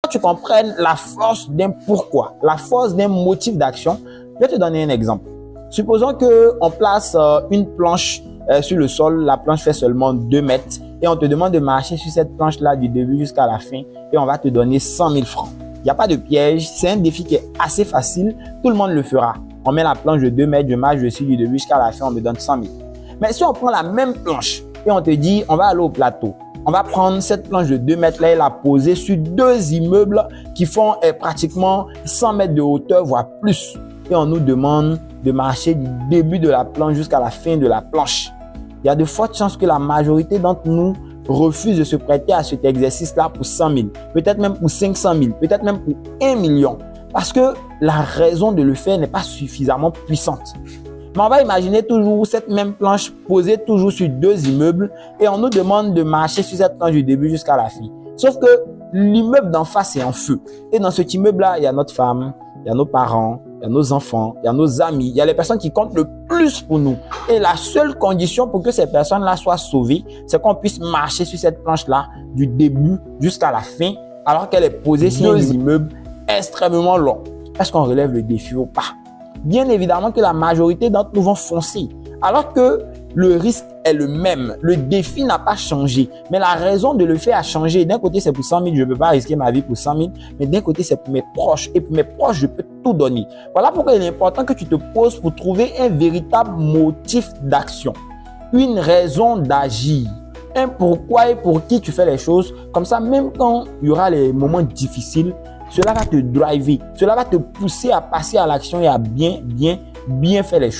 tu comprennes la force d'un pourquoi, la force d'un motif d'action, je vais te donner un exemple. Supposons qu'on place une planche sur le sol, la planche fait seulement 2 mètres et on te demande de marcher sur cette planche-là du début jusqu'à la fin et on va te donner 100 000 francs. Il n'y a pas de piège, c'est un défi qui est assez facile, tout le monde le fera. On met la planche de 2 mètres, je marche dessus du début jusqu'à la fin, on me donne 100 000. Mais si on prend la même planche et on te dit, on va aller au plateau, on va prendre cette planche de 2 mètres là et la poser sur 2 immeubles qui font pratiquement 100 mètres de hauteur, voire plus. Et on nous demande de marcher du début de la planche jusqu'à la fin de la planche. Il y a de fortes chances que la majorité d'entre nous refuse de se prêter à cet exercice-là pour 100 000, peut-être même pour 500 000, peut-être même pour 1 million. Parce que la raison de le faire n'est pas suffisamment puissante. Mais on va imaginer toujours cette même planche posée toujours sur 2 immeubles et on nous demande de marcher sur cette planche du début jusqu'à la fin. Sauf que l'immeuble d'en face est en feu. Et dans cet immeuble-là, il y a notre femme, il y a nos parents, il y a nos enfants, il y a nos amis, il y a les personnes qui comptent le plus pour nous. Et la seule condition pour que ces personnes-là soient sauvées, c'est qu'on puisse marcher sur cette planche-là du début jusqu'à la fin, alors qu'elle est posée sur 2 immeubles extrêmement longs. Est-ce qu'on relève le défi ou pas? Bien évidemment que la majorité d'entre nous vont foncer, alors que le risque est le même. Le défi n'a pas changé, mais la raison de le faire a changé. D'un côté, c'est pour 100 000, je ne peux pas risquer ma vie pour 100 000, mais d'un côté, c'est pour mes proches. Et pour mes proches, je peux tout donner. Voilà pourquoi il est important que tu te poses pour trouver un véritable motif d'action, une raison d'agir, un pourquoi et pour qui tu fais les choses. Comme ça, même quand il y aura les moments difficiles, cela va te driver, cela va te pousser à passer à l'action et à bien faire les choses.